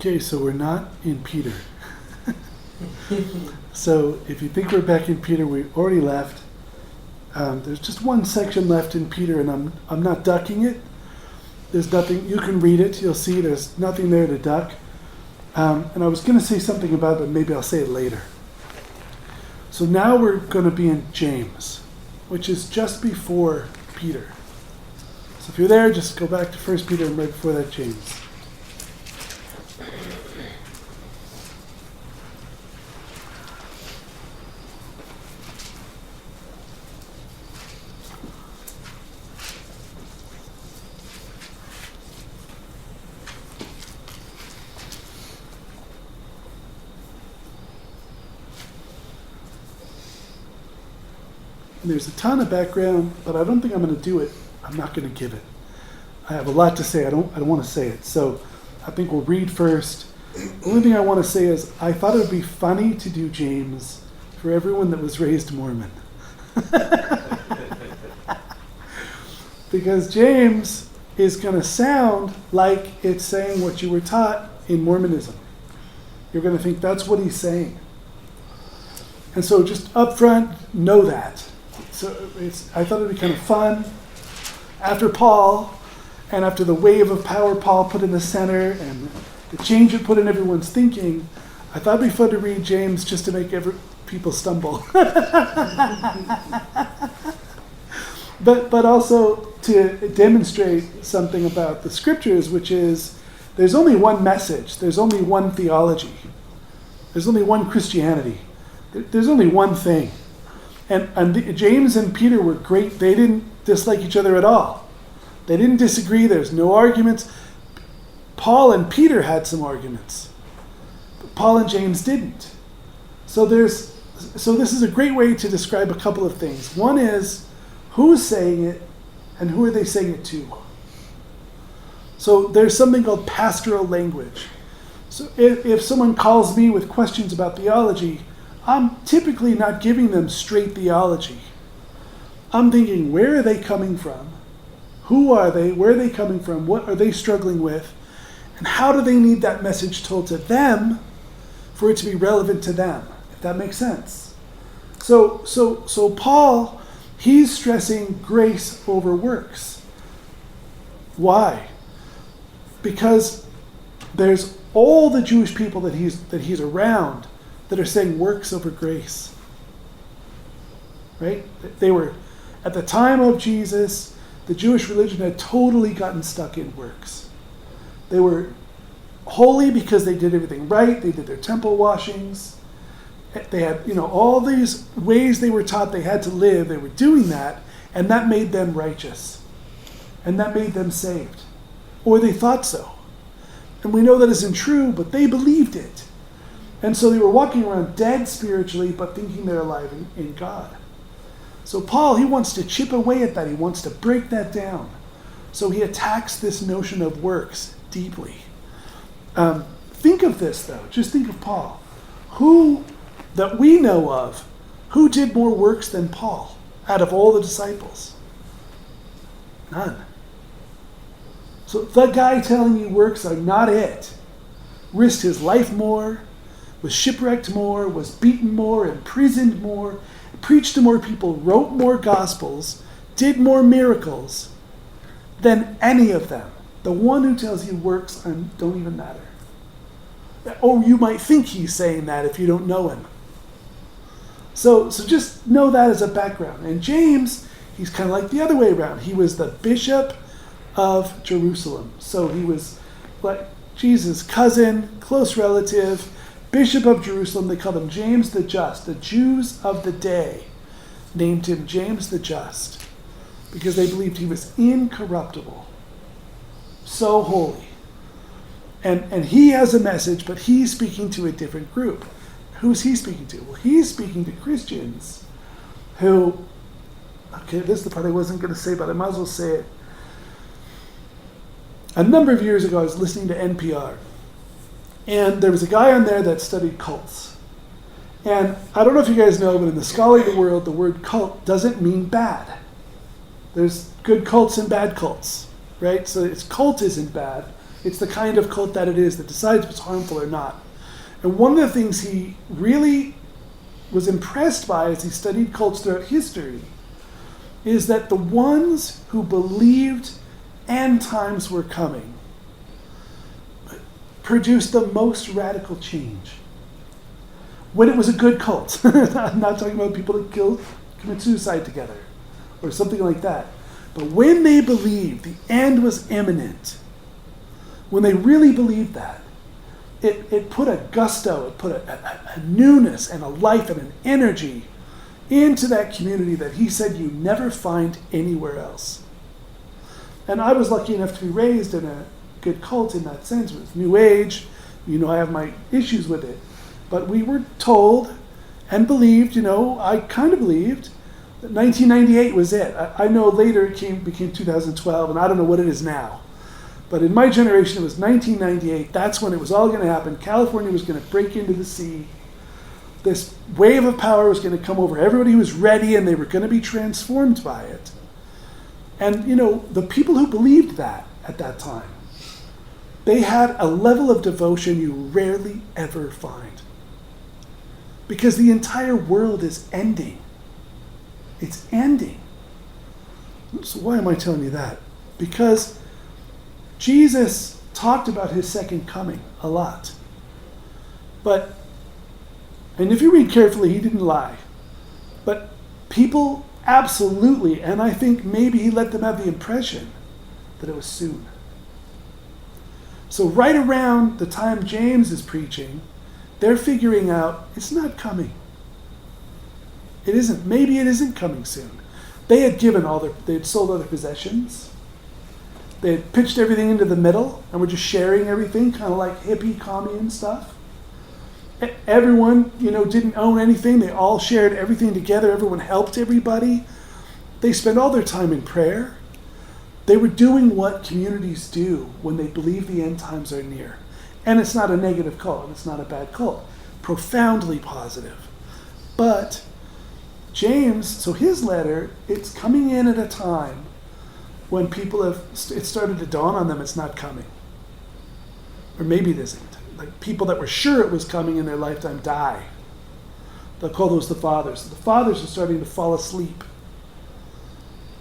Okay, so we're not in Peter. So if you think we're back in Peter, we already left. There's just one section left in Peter, and I'm not ducking it. There's nothing, you can read it, you'll see there's nothing there to duck. And I was going to say something about it, but maybe I'll say it later. So now we're going to be in James, which is just before Peter. So if you're there, just go back to 1 Peter and right before that, James. And there's a ton of background, but I don't think I'm going to do it. I'm not going to give it. I have a lot to say. I don't want to say it. So I think we'll read first. The only thing I want to say is I thought it would be funny to do James for everyone that was raised Mormon. Because James is going to sound like it's saying what you were taught in Mormonism. You're going to think that's what he's saying. And so just up front, know that. So I thought it would be kind of fun. After Paul, and after the wave of power Paul put in the center, and the change it put in everyone's thinking, I thought it'd be fun to read James just to make people stumble. But also to demonstrate something about the scriptures, which is there's only one message, there's only one theology, there's only one Christianity, there's only one thing. And James and Peter were great. They didn't dislike each other at all. They didn't disagree. There's no arguments. Paul and Peter had some arguments, but Paul and James didn't. So this is a great way to describe a couple of things. One is who's saying it and who are they saying it to. So there's something called pastoral language. So if someone calls me with questions about theology, I'm typically not giving them straight theology. I'm thinking, where are they coming from? Who are they? Where are they coming from? What are they struggling with? And how do they need that message told to them for it to be relevant to them? If that makes sense. So Paul, he's stressing grace over works. Why? Because there's all the Jewish people that he's around that are saying works over grace. Right? They were, at the time of Jesus, the Jewish religion had totally gotten stuck in works. They were holy because they did everything right. They did their temple washings. They had, all these ways they were taught they had to live. They were doing that, and that made them righteous. And that made them saved. Or they thought so. And we know that isn't true, but they believed it. And so they were walking around dead spiritually, but thinking they're alive in God. So Paul, he wants to chip away at that. He wants to break that down. So he attacks this notion of works deeply. Think of this, though. Just think of Paul. Who, that we know of, who did more works than Paul out of all the disciples? None. So the guy telling you works are not it. Risked his life more, was shipwrecked more, was beaten more, imprisoned more, preached to more people, wrote more gospels, did more miracles than any of them. The one who tells you works don't even matter. Or you might think he's saying that if you don't know him. So just know that as a background. And James, he's kind of like the other way around. He was the bishop of Jerusalem. So he was like Jesus' cousin, close relative, Bishop of Jerusalem. They called him James the Just. The Jews of the day named him James the Just because they believed he was incorruptible, so holy. And he has a message, but he's speaking to a different group. Who's he speaking to? Well, he's speaking to Christians who, okay, this is the part I wasn't going to say, but I might as well say it. A number of years ago, I was listening to NPR. And there was a guy on there that studied cults. And I don't know if you guys know, but in the scholarly world, the word cult doesn't mean bad. There's good cults and bad cults, right? So cult isn't bad. It's the kind of cult that it is that decides what's harmful or not. And one of the things he really was impressed by as he studied cults throughout history is that the ones who believed end times were coming produced the most radical change. When it was a good cult. I'm not talking about people that commit suicide together or something like that. But when they believed the end was imminent, when they really believed that, it put a gusto, it put a newness and a life and an energy into that community that he said you never find anywhere else. And I was lucky enough to be raised in a good cult in that sense. It was New Age. I have my issues with it. But we were told and believed, I kind of believed that 1998 was it. I know later it became 2012, and I don't know what it is now. But in my generation, it was 1998. That's when it was all going to happen. California was going to break into the sea. This wave of power was going to come over. Everybody was ready, and they were going to be transformed by it. And, the people who believed that at that time, they had a level of devotion you rarely ever find. Because the entire world is ending. It's ending. So why am I telling you that? Because Jesus talked about his second coming a lot. And if you read carefully, he didn't lie. But people absolutely, and I think maybe he let them have the impression that it was soon. So right around the time James is preaching, they're figuring out it's not coming. It isn't. Maybe it isn't coming soon. They had they had sold all their possessions. They had pitched everything into the middle and were just sharing everything, kind of like hippie commune stuff. Everyone, didn't own anything. They all shared everything together. Everyone helped everybody. They spent all their time in prayer. They were doing what communities do when they believe the end times are near. And it's not a negative cult. It's not a bad cult. Profoundly positive. But James, so his letter, it's coming in at a time when it started to dawn on them it's not coming. Or maybe it isn't. Like people that were sure it was coming in their lifetime die. They'll call those the fathers. The fathers are starting to fall asleep.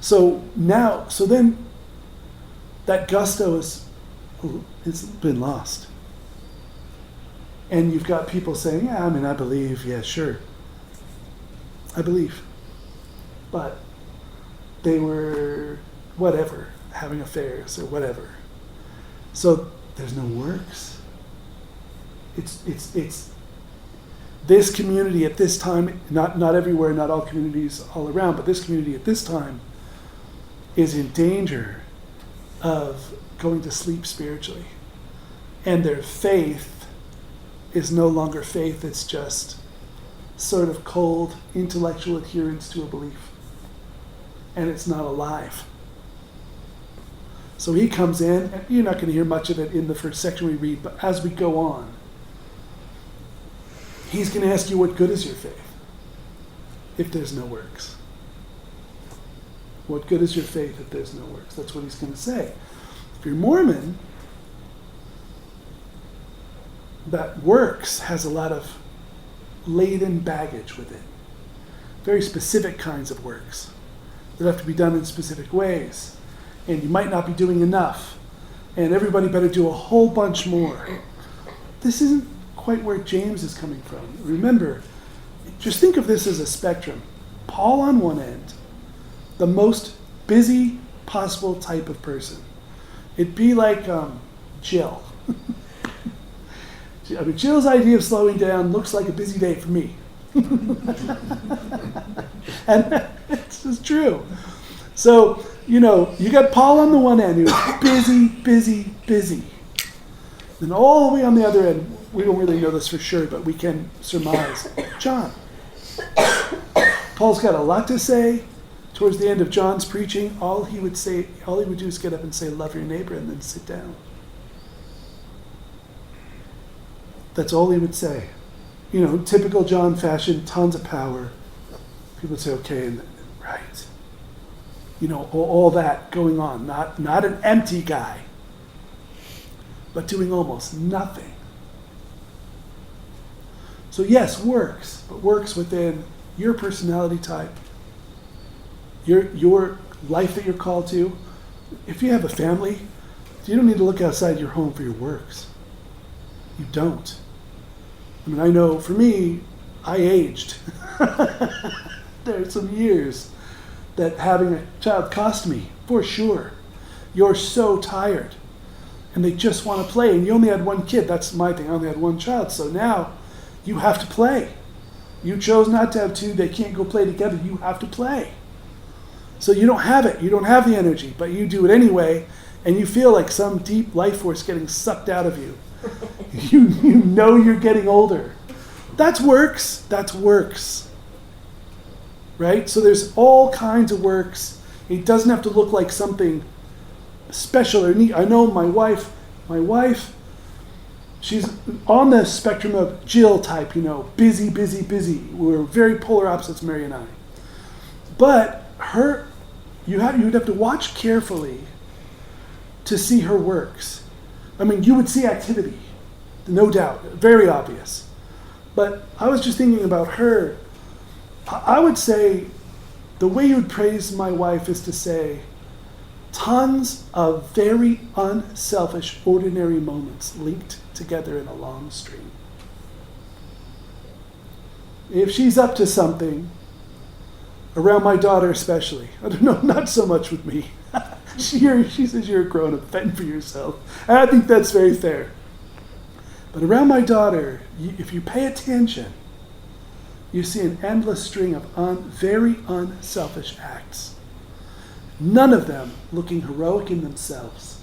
So then that gusto it's been lost. And you've got people saying, I believe, yeah, sure. I believe. But they were, whatever, having affairs or whatever. So there's no works. It's this community at this time, not everywhere, not all communities all around, but this community at this time is in danger of going to sleep spiritually. And their faith is no longer faith, it's just sort of cold intellectual adherence to a belief. And it's not alive. So he comes in, and you're not going to hear much of it in the first section we read, but as we go on, he's going to ask you, what good is your faith if there's no works? What good is your faith if there's no works? That's what he's going to say. If you're Mormon, that works has a lot of laden baggage with it. Very specific kinds of works that have to be done in specific ways. And you might not be doing enough. And everybody better do a whole bunch more. This isn't quite where James is coming from. Remember, just think of this as a spectrum. Paul on one end, the most busy possible type of person. It'd be like Jill. Jill's idea of slowing down looks like a busy day for me. And it's just true. So, you got Paul on the one end who's busy. Then all the way on the other end, we don't really know this for sure, but we can surmise. John. Paul's got a lot to say. Towards the end of John's preaching, all he would do is get up and say, love your neighbor, and then sit down. That's all he would say. Typical John fashion, tons of power. People would say, okay, right. All that going on. Not an empty guy. but doing almost nothing. So yes, works, but works within your personality type, your life that you're called to. If you have a family, you don't need to look outside your home for your works. You don't. I mean, I know for me, I aged. There are some years that having a child cost me, for sure. You're so tired, and they just want to play, and you only had one kid. That's my thing. I only had one child, so now you have to play. You chose not to have two. They can't go play together. You have to play. So you don't have it. You don't have the energy, but you do it anyway, and you feel like some deep life force getting sucked out of you. You know you're getting older. That's works. That's works. Right? So there's all kinds of works. It doesn't have to look like something special or neat. I know my wife, she's on the spectrum of Jill type, busy, busy, busy. We're very polar opposites, Mary and I. But you'd have to watch carefully to see her works. I mean, you would see activity, no doubt, very obvious. But I was just thinking about her. I would say the way you would praise my wife is to say tons of very unselfish, ordinary moments linked together in a long string. If she's up to something, around my daughter especially, I don't know, not so much with me. She says you're a grown-up, fend for yourself. And I think that's very fair. But around my daughter, if you pay attention, you see an endless string of very unselfish acts. None of them looking heroic in themselves,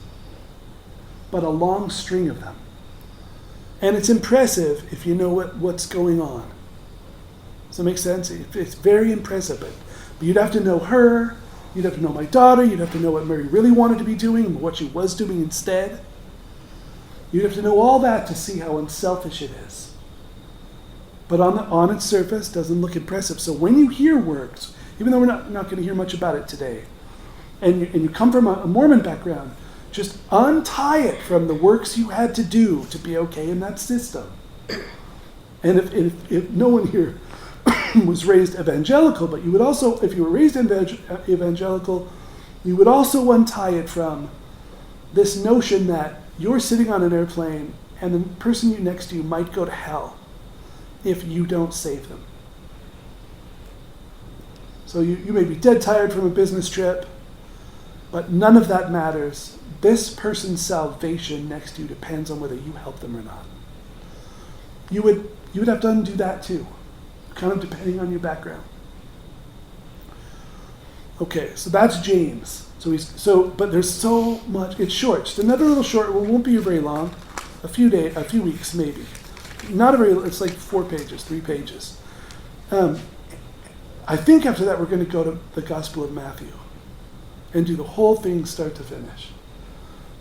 but a long string of them. And it's impressive if you know what's going on. Does that make sense? It's very impressive. But you'd have to know her, you'd have to know my daughter, you'd have to know what Mary really wanted to be doing and what she was doing instead. You'd have to know all that to see how unselfish it is. But on its surface, doesn't look impressive. So when you hear works, even though we're not going to hear much about it today, and you come from a Mormon background, just untie it from the works you had to do to be okay in that system. And if no one here was raised evangelical, but you would also, if you were raised evangelical, you would also untie it from this notion that you're sitting on an airplane and the person next to you might go to hell if you don't save them. So you may be dead tired from a business trip, but none of that matters. This person's salvation next to you depends on whether you help them or not. You would have to undo that too, kind of depending on your background. Okay, so that's James. But there's so much. It's short. Just another little short. It won't be very long. A few weeks maybe. It's like 4 pages, 3 pages. I think after that we're going to go to the Gospel of Matthew and do the whole thing start to finish.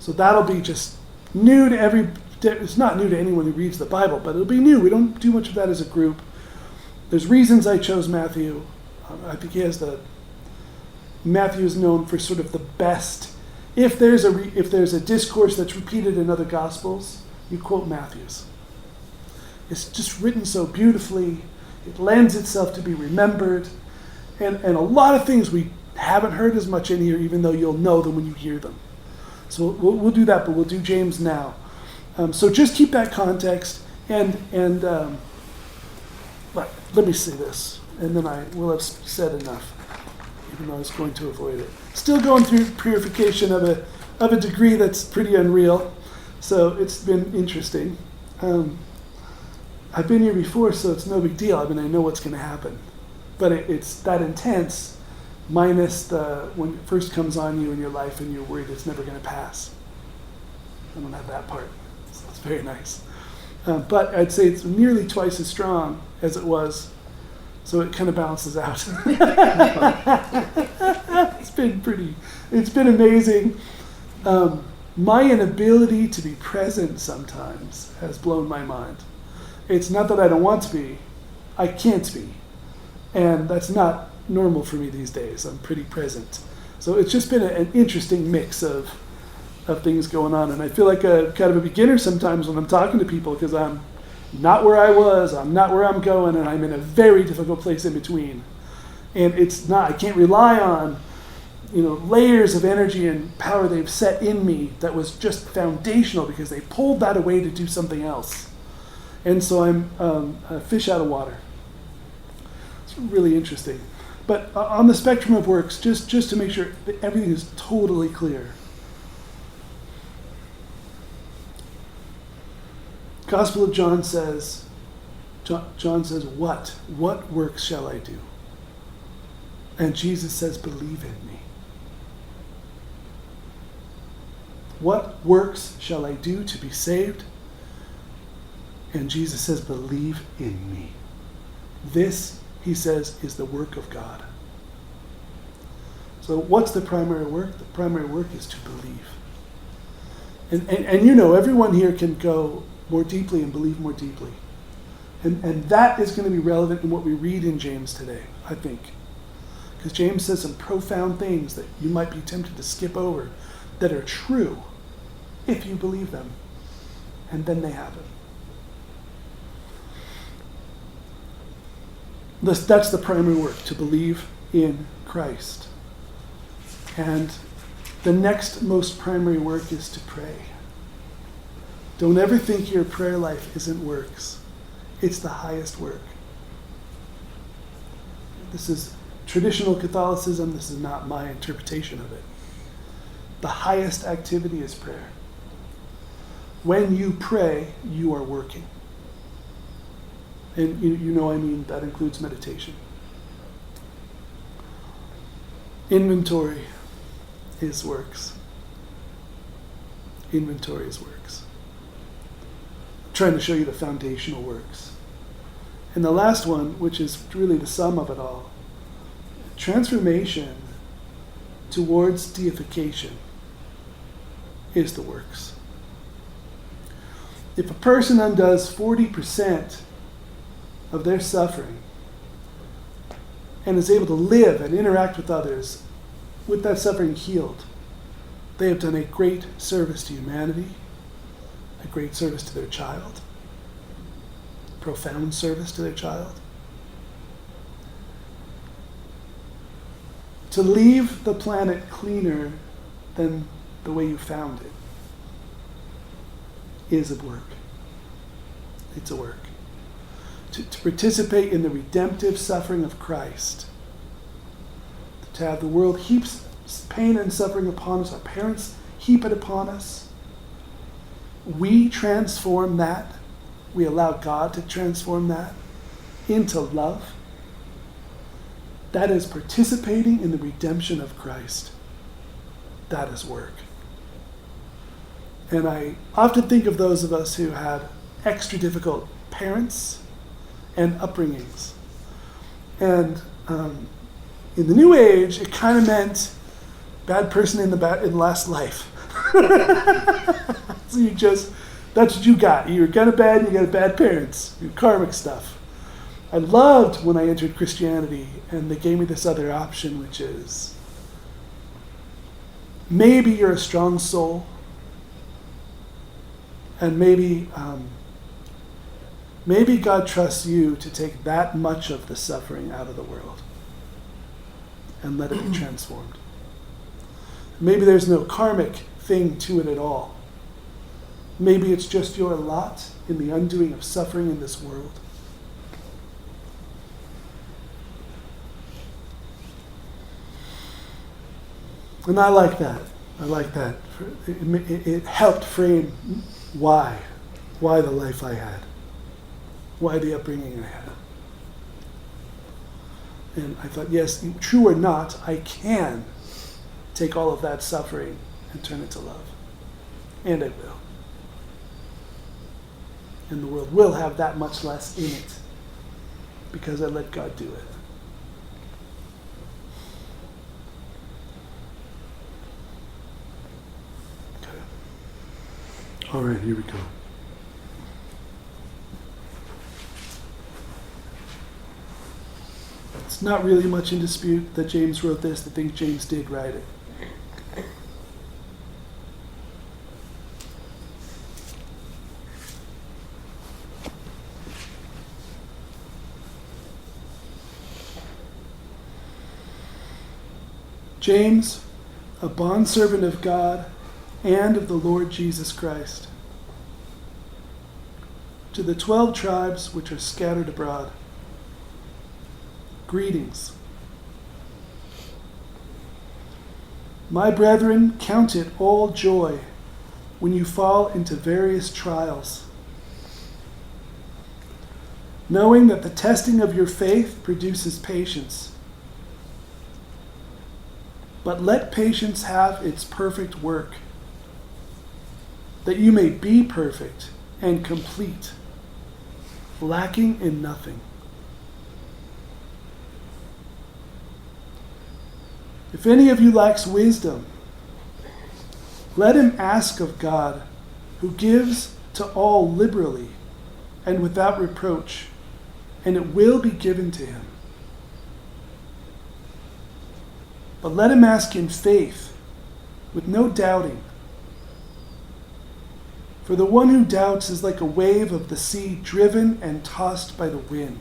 So that'll be just new to it's not new to anyone who reads the Bible, but it'll be new. We don't do much of that as a group. There's reasons I chose Matthew. I think Matthew is known for sort of the best. If there's a discourse that's repeated in other Gospels, you quote Matthew's. It's just written so beautifully. It lends itself to be remembered. And a lot of things we haven't heard as much in here, even though you'll know them when you hear them. So we'll do that, but we'll do James now. So just keep that context. And let me say this, and then I will have said enough, even though I was going to avoid it. Still going through purification of a degree that's pretty unreal. So it's been interesting. I've been here before, so it's no big deal. I mean, I know what's going to happen. But it's that intense, minus when it first comes on you in your life and you're worried it's never going to pass. I don't have that part. So it's very nice. But I'd say it's nearly twice as strong as it was. So it kind of balances out. It's been amazing. My inability to be present sometimes has blown my mind. It's not that I don't want to be, I can't be. And that's not normal for me these days. I'm pretty present. So it's just been an interesting mix of of things going on. And I feel like a kind of a beginner sometimes when I'm talking to people because I'm not where I was, I'm not where I'm going, and I'm in a very difficult place in between. And it's not, I can't rely on, layers of energy and power they've set in me that was just foundational because they pulled that away to do something else. And so I'm a fish out of water. It's really interesting. But on the spectrum of works, just to make sure that everything is totally clear. Gospel of John says, what? What works shall I do? And Jesus says, believe in me. What works shall I do to be saved? And Jesus says, believe in me. This, he says, is the work of God. So what's the primary work? The primary work is to believe. And everyone here can go more deeply and believe more deeply. And that is going to be relevant in what we read in James today, I think. Because James says some profound things that you might be tempted to skip over that are true if you believe them. And then they happen. That's the primary work, to believe in Christ. And the next most primary work is to pray. Don't ever think your prayer life isn't works. It's the highest work. This is traditional Catholicism. This is not my interpretation of it. The highest activity is prayer. When you pray, you are working. And that includes meditation. Inventory is works. Inventory is works. I'm trying to show you the foundational works. And the last one, which is really the sum of it all, transformation towards deification is the works. If a person undoes 40% of their suffering and is able to live and interact with others with that suffering healed, they have done a great service to humanity, a great service to their child, profound service to their child. To leave the planet cleaner than the way you found it is a work. It's a work. To participate in the redemptive suffering of Christ. To have the world heaps pain and suffering upon us. Our parents heap it upon us. We transform that. We allow God to transform that into love. That is participating in the redemption of Christ. That is work. And I often think of those of us who had extra difficult parents and upbringings. And in the New Age, it kind of meant bad person in the last life. So that's what you got. You're kind of bad and you got bad parents. Your karmic stuff. I loved when I entered Christianity and they gave me this other option, which is maybe you're a strong soul and maybe God trusts you to take that much of the suffering out of the world and let it be transformed. Maybe there's no karmic thing to it at all. Maybe it's just your lot in the undoing of suffering in this world. And I like that. It helped frame why the life I had. Why the upbringing I had. And I thought, yes, true or not, I can take all of that suffering and turn it to love. And I will. And the world will have that much less in it because I let God do it. Okay. All right, here we go. It's not really much in dispute that James wrote this. I think James did write it. James, a bondservant of God and of the Lord Jesus Christ, to the 12 tribes which are scattered abroad, greetings. My brethren, count it all joy when you fall into various trials, knowing that the testing of your faith produces patience. But let patience have its perfect work, that you may be perfect and complete, lacking in nothing. If any of you lacks wisdom, let him ask of God, who gives to all liberally and without reproach, and it will be given to him. But let him ask in faith, with no doubting. For the one who doubts is like a wave of the sea driven and tossed by the wind.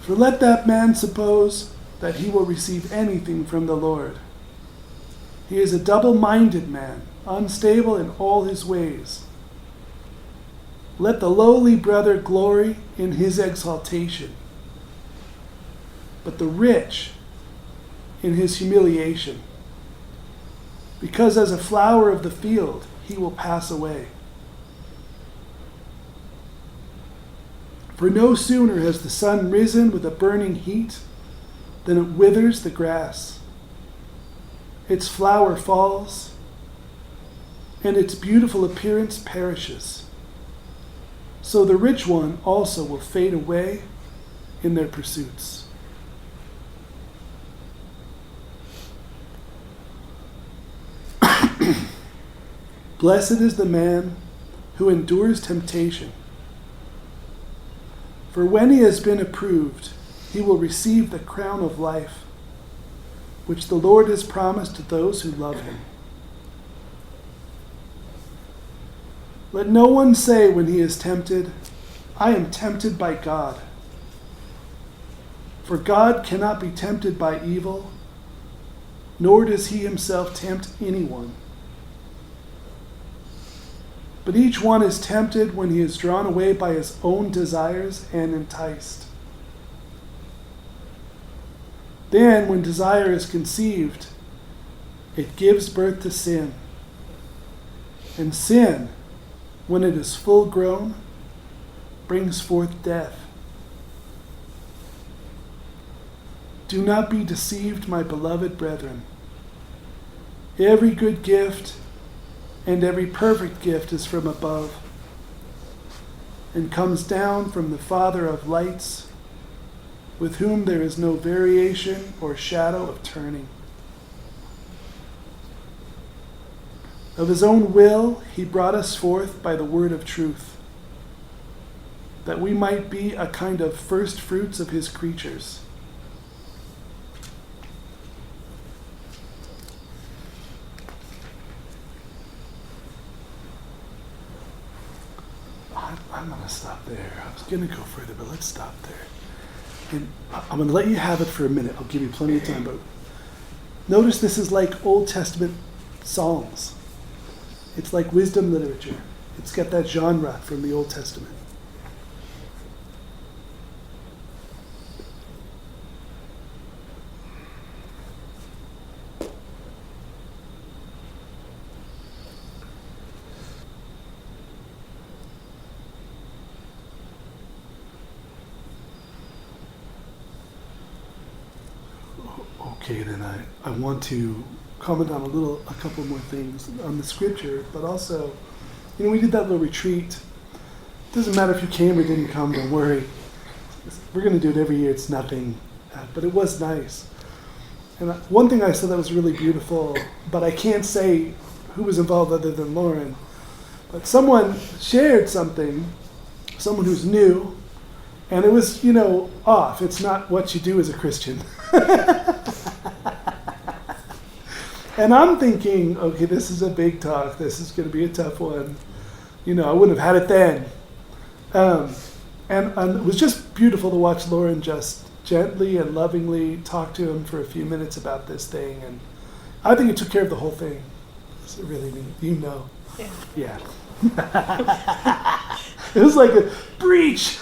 For let that man suppose that he will receive anything from the Lord. He is a double-minded man, unstable in all his ways. Let the lowly brother glory in his exaltation, but the rich in his humiliation. Because as a flower of the field, he will pass away. For no sooner has the sun risen with a burning heat than it withers the grass. Its flower falls, and its beautiful appearance perishes. So the rich one also will fade away in their pursuits. Blessed is the man who endures temptation, for when he has been approved, he will receive the crown of life, which the Lord has promised to those who love him. Let no one say when he is tempted, I am tempted by God. For God cannot be tempted by evil, nor does he himself tempt anyone. But each one is tempted when he is drawn away by his own desires and enticed. Then, when desire is conceived, it gives birth to sin. And sin, when it is full grown, brings forth death. Do not be deceived, my beloved brethren. Every good gift and every perfect gift is from above, and comes down from the Father of lights, with whom there is no variation or shadow of turning. Of his own will he brought us forth by the word of truth, that we might be a kind of first fruits of his creatures. I'm going to stop there. I was going to go further, but let's stop there. And I'm going to let you have it for a minute. I'll give you plenty of time. But notice this is like Old Testament songs. It's like wisdom literature. It's got that genre from the Old Testament. Okay, then I want to comment on a couple more things on the scripture, but also, we did that little retreat. It doesn't matter if you came or didn't come, don't worry. We're going to do it every year, it's nothing, but it was nice. And one thing I said that was really beautiful, but I can't say who was involved other than Lauren, but someone shared something, someone who's new, and it was, off. It's not what you do as a Christian. And I'm thinking, okay, this is a big talk. This is going to be a tough one. I wouldn't have had it then. And it was just beautiful to watch Lauren just gently and lovingly talked to him for a few minutes about this thing, and I think it took care of the whole thing. It's really neat. You know. Yeah. It was like a breach,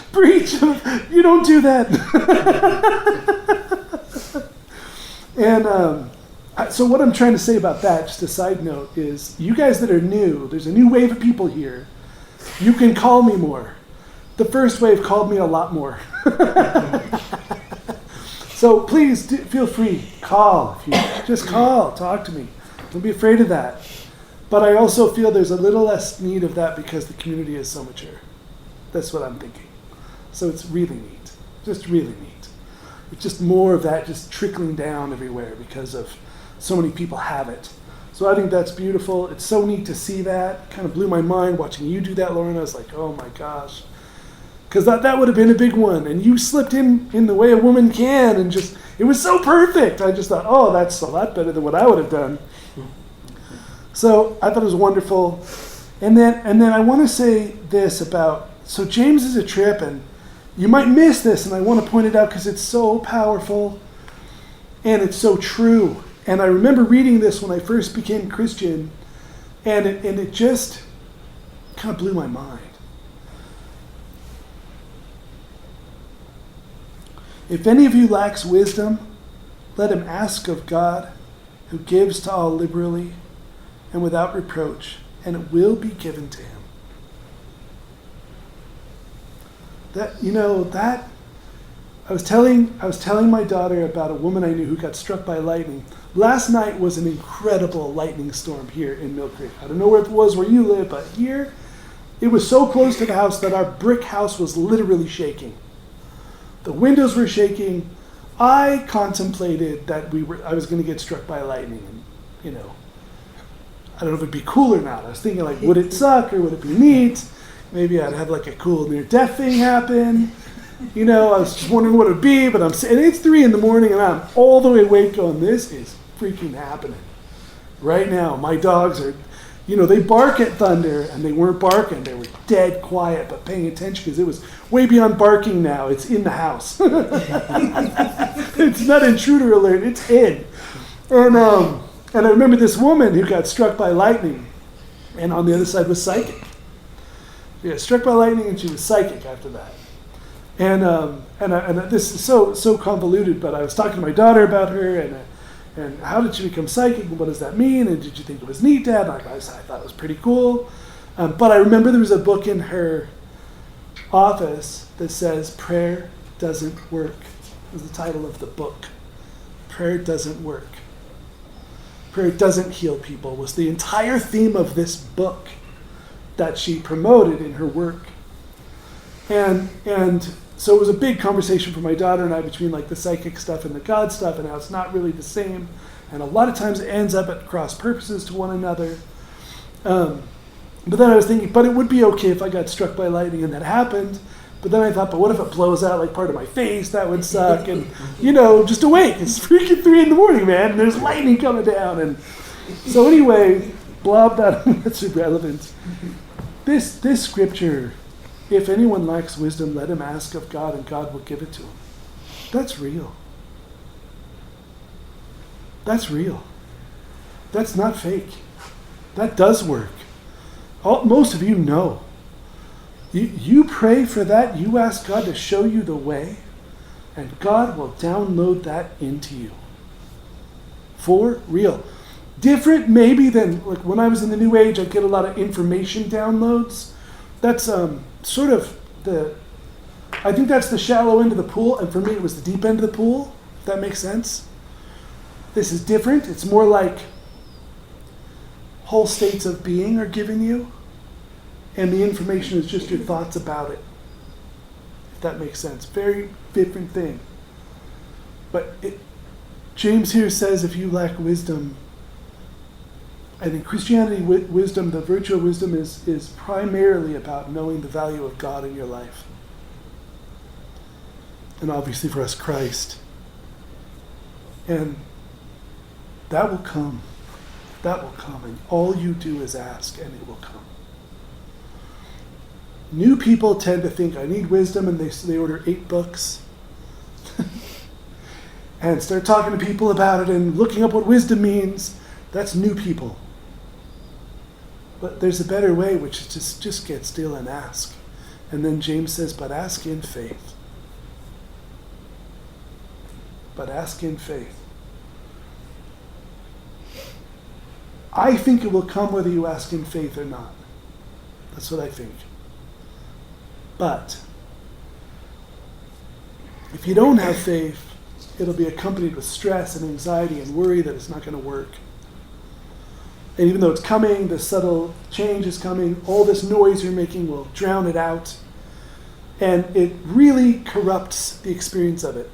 you don't do that. And so what I'm trying to say about that, just a side note, is you guys that are new, there's a new wave of people here. You can call me more. The first wave called me a lot more. So please feel free, call. If you just call, talk to me. Don't be afraid of that. But I also feel there's a little less need of that because the community is so mature. That's what I'm thinking. So it's really neat, just really neat. It's just more of that just trickling down everywhere because of so many people have it. So I think that's beautiful. It's so neat to see that. Kind of blew my mind watching you do that, Lauren. I was like, oh my gosh. Because that would have been a big one. And you slipped in the way a woman can, and just, it was so perfect. I just thought, oh, that's a lot better than what I would have done. So I thought it was wonderful. And then I want to say this about, so James is a trip, and you might miss this, and I want to point it out because it's so powerful and it's so true. And I remember reading this when I first became Christian, and it just kind of blew my mind. If any of you lacks wisdom, let him ask of God, who gives to all liberally and without reproach, and it will be given to him. I was telling my daughter about a woman I knew who got struck by lightning. Last night was an incredible lightning storm here in Mill Creek. I don't know where it was where you live, but here it was so close to the house that our brick house was literally shaking. The windows were shaking. I contemplated that I was going to get struck by lightning, and I don't know if it'd be cool or not. I was thinking, like, would it suck or would it be neat? Maybe I'd have like a cool near-death thing happen. I was just wondering what it would be, but and it's 3 a.m. and I'm all the way awake going, this is freaking happening. Right now, my dogs are, they bark at thunder, and they weren't barking. They were dead quiet, but paying attention because it was way beyond barking now. It's in the house. It's not intruder alert, it's in. And I remember this woman who got struck by lightning, and on the other side was psychic. She got struck by lightning, and she was psychic after that. And this is so convoluted, but I was talking to my daughter about her, and how did she become psychic, and what does that mean, and did you think it was neat, Dad? And I thought it was pretty cool. But I remember there was a book in her office that says, Prayer Doesn't Work, was the title of the book. Prayer Doesn't Work. Prayer doesn't heal people was the entire theme of this book that she promoted in her work. And so it was a big conversation for my daughter and I between like the psychic stuff and the God stuff and how it's not really the same. And a lot of times it ends up at cross purposes to one another. But then I was thinking, but it would be okay if I got struck by lightning and that happened. But then I thought, but what if it blows out like part of my face? That would suck. And, just awake. It's freaking 3 a.m, man. And there's lightning coming down. And so anyway, blob that. That's irrelevant. This scripture, if anyone lacks wisdom, let him ask of God and God will give it to him. That's real. That's real. That's not fake. That does work. Most of you know. You pray for that, you ask God to show you the way, and God will download that into you. For real. Different maybe than, like when I was in the New Age, I'd get a lot of information downloads. That's sort of I think that's the shallow end of the pool, and for me it was the deep end of the pool, if that makes sense. This is different. It's more like whole states of being are given you. And the information is just your thoughts about it. If that makes sense. Very different thing. But James here says if you lack wisdom, and in Christianity, wisdom, the virtue of wisdom is primarily about knowing the value of God in your life. And obviously for us, Christ. And that will come. That will come. And all you do is ask, and it will come. New people tend to think, I need wisdom, and they order 8 books. and start talking to people about it and looking up what wisdom means. That's new people. But there's a better way, which is just get still and ask. And then James says, but ask in faith. But ask in faith. I think it will come whether you ask in faith or not. That's what I think. But if you don't have faith, it'll be accompanied with stress and anxiety and worry that it's not going to work. And even though it's coming, the subtle change is coming, all this noise you're making will drown it out. And it really corrupts the experience of it.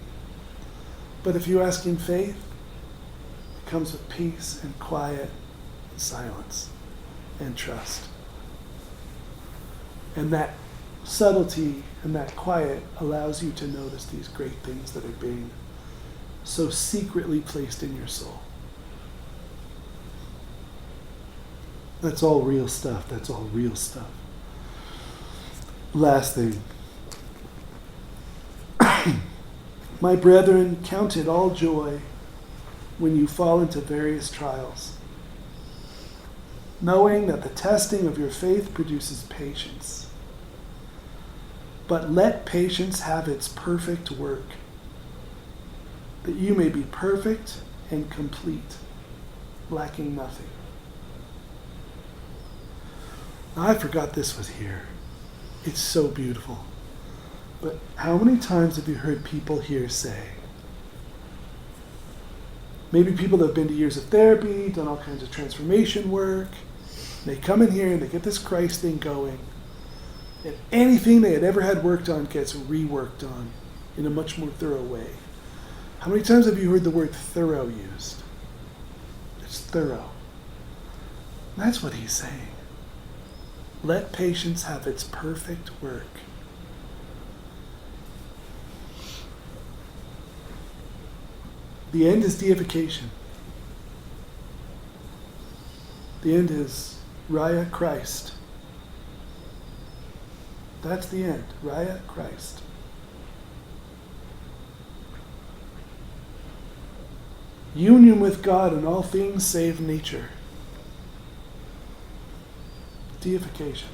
But if you ask in faith, it comes with peace and quiet and silence and trust. And that subtlety and that quiet allows you to notice these great things that are being so secretly placed in your soul. That's all real stuff. That's all real stuff. Last thing. My brethren, count it all joy when you fall into various trials, knowing that the testing of your faith produces patience. But let patience have its perfect work, that you may be perfect and complete, lacking nothing. Now, I forgot this was here. It's so beautiful. But how many times have you heard people here say, maybe people that have been to years of therapy, done all kinds of transformation work, they come in here and they get this Christ thing going, and anything they had ever had worked on gets reworked on in a much more thorough way. How many times have you heard the word thorough used? It's thorough. That's what he's saying. Let patience have its perfect work. The end is deification. The end is Raya Christ. That's the end. Raya Christ. Union with God in all things save nature. Deification.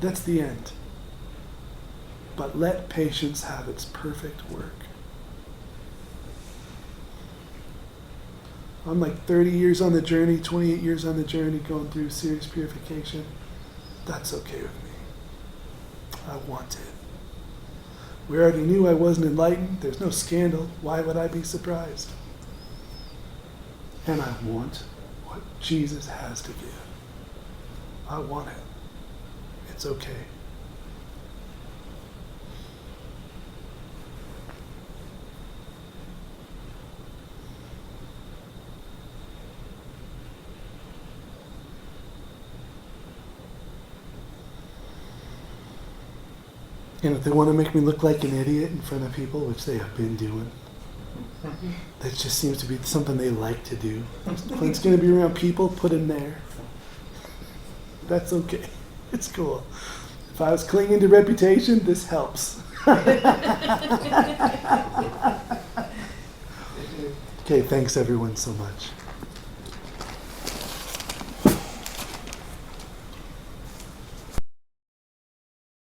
That's the end. But let patience have its perfect work. I'm like 30 years on the journey, 28 years on the journey, going through serious purification. That's okay with me. I want it. We already knew I wasn't enlightened. There's no scandal. Why would I be surprised? And I want what Jesus has to give. I want it. It's okay. And if they want to make me look like an idiot in front of people, which they have been doing, that just seems to be something they like to do. When it's going to be around people, put him there. That's okay. It's cool. If I was clinging to reputation, this helps. Okay, thanks everyone so much.